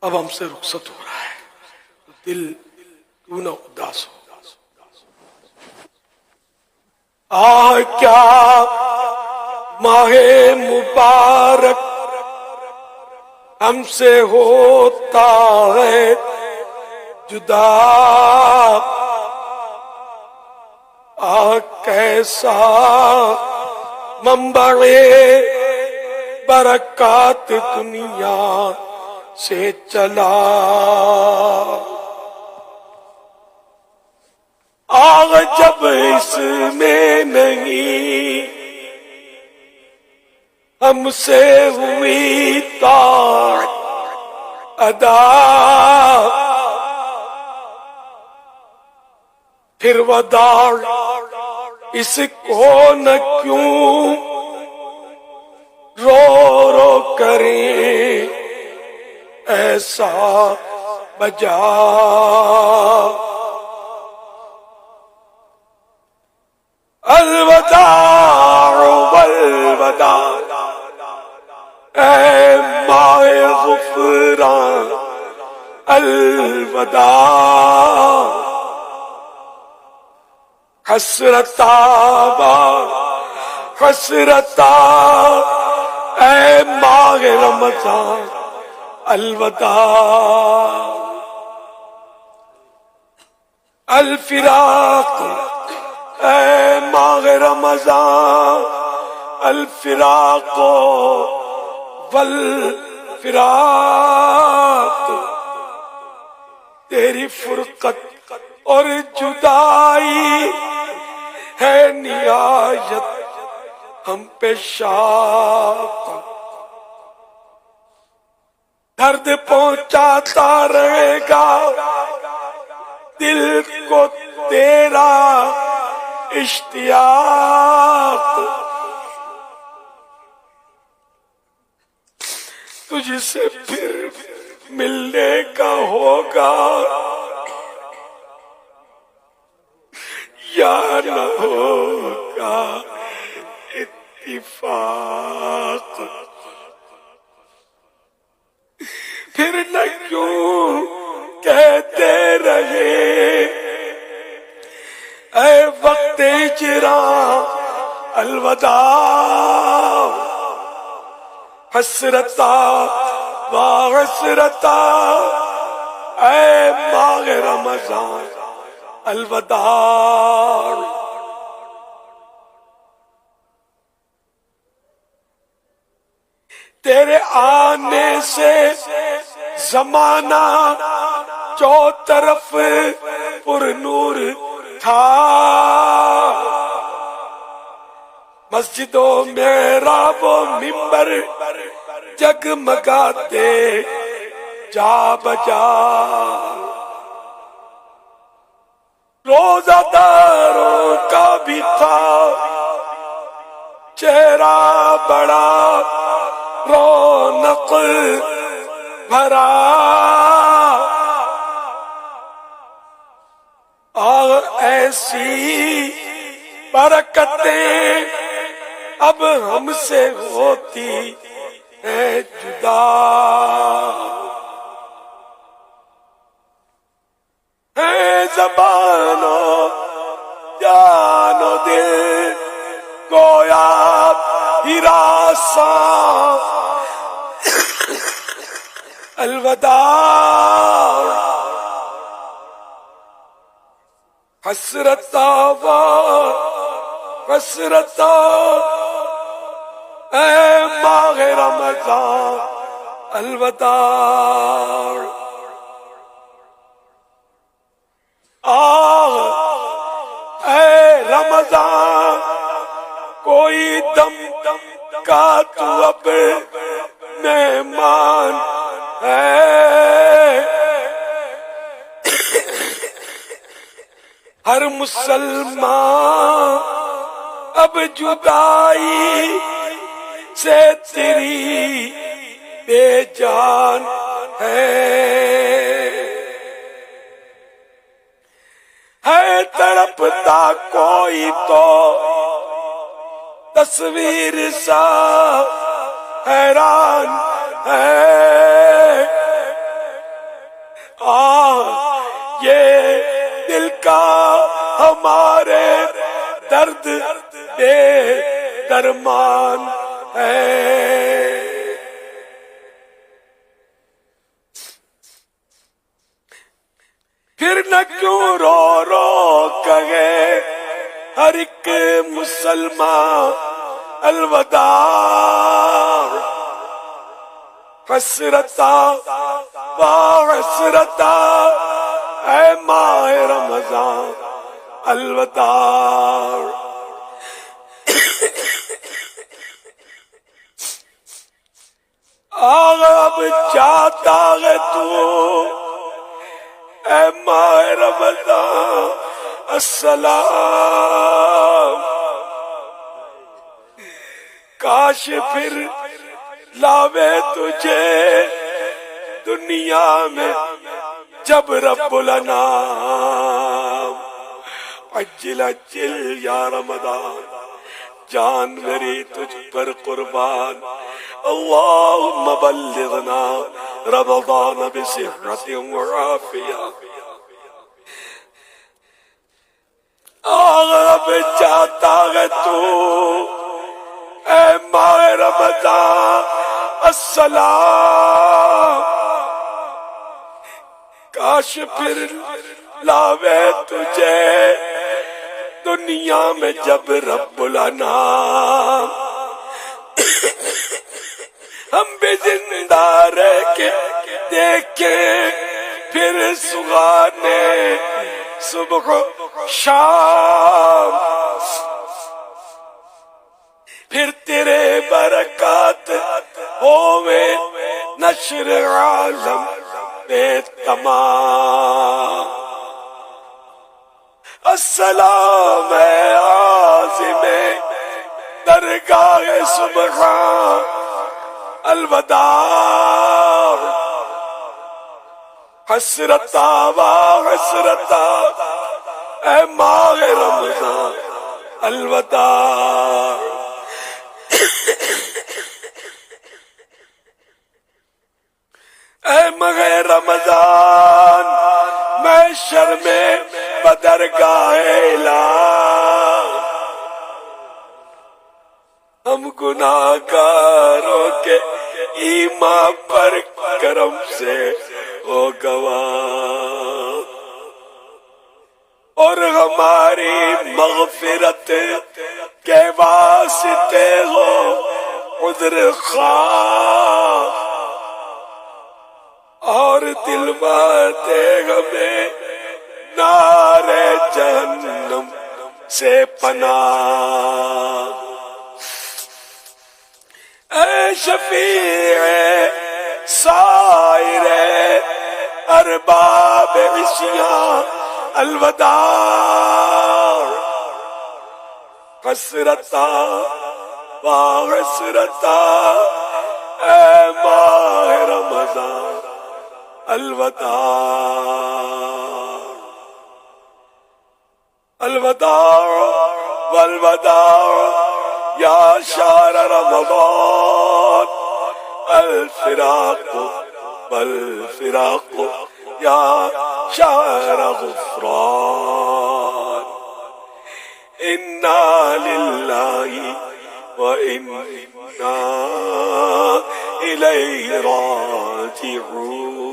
اب ہم سے رخصت ہو رہا ہے تو دل کیوں نہ اداس ہو. کیا ماہ مبارک ہم سے ہوتا ہے جدا. کیسا منبع برکات دنیا سے چلا. جب اس میں نہیں ہم سے ہوئی طاعت ادا. پھر وداع اس کو نہ کیوں رو رو کریں ایسا بجا. الوداع والوداع اے ماہ غفران الوداع. حسرتا حسرتا اے ماہ رمضان الوداع. الفراق اے ماہ رمضان الفراق والفراق. تیری فرقت اور جدائی ہے نہایت ہم پہ شاق. درد پہنچاتا رہے گا دل کو تیرا اشتیاق. تجھ سے پھر ملنے کا ہوگا یا نہ ہوگا اتفاق. پھر نہ کیوں کہتے رہے اے وقت ہجراں الوداع. حسرتا و حسرتا اے ماہ رمضان الوداع. تیرے آنے سے زمانہ چوطرف پر نور تھا. مسجد و محراب و منبر جگمگاتے جا بجا. روزہ داروں کا بھی تھا چہرہ بڑا رونق بھرا. اور ایسی برکتیں اب ہم سے ہوتی ہیں جدا. ہے زبان و جان و دل گویا ہراساں الوداع. حسرتا و حسرتا اے ماہ رمضان الوداع. اے رمضان کوئی دم کا تو اب مہمان ہے. ہر مسلمان اب جدائی سے تیری بے جان ہے. تڑپتا کوئی تو تصویر سا حیران ہے. یہ دل کا ہمارے درد بے درمان ہے. پھر نہ کیوں رو رو کہے ہر ایک مسلمان الوداع. حسرتا و حسرتا اے ماہ رمضان الوداع. اب چاہتا ہے تو اے ماہ رمضان السلام. کاش پھر لاوے تجھے دنیا میں جب رب الانام. عجل عجل یا رمضان جان میری تجھ پر قربان. اللہم بلغنا رمضان بصحت وعافیہ. اب چاہتا ہے تو اے ماہ رمضان السلام. کاش پھر لاوے تجھے دنیا میں جب رب الانام. ہم بھی زندہ رہ کے دیکھیں پھر سغانے صبح شام. پھر تیرے برکات ہوئے نشر عالم بے تمام. السلام ہے عازم درگاہ سبحان الوداع. حسرتا و حسرتا اے ماہ رمضان الوداع. اے ماہ رمضان محشر میں بدرگاہ الہ. ہم گناہگاروں کے ایمان پر کرم سے ہو گواہ اور ہماری مغفرت کے واسطے ہو عذر خواہ. اور دلواتے ہمیں نار جہنم سے پناہ. اے شفیع سائر ارباب عصیان الوداع. حسرتا و حسرتا اے ماہ رمضان الوداع. الوداع والوداع یا شہر رمضان. الفراق والفراق یا شہر غفران. انا للہ وإنا إليه راجعون.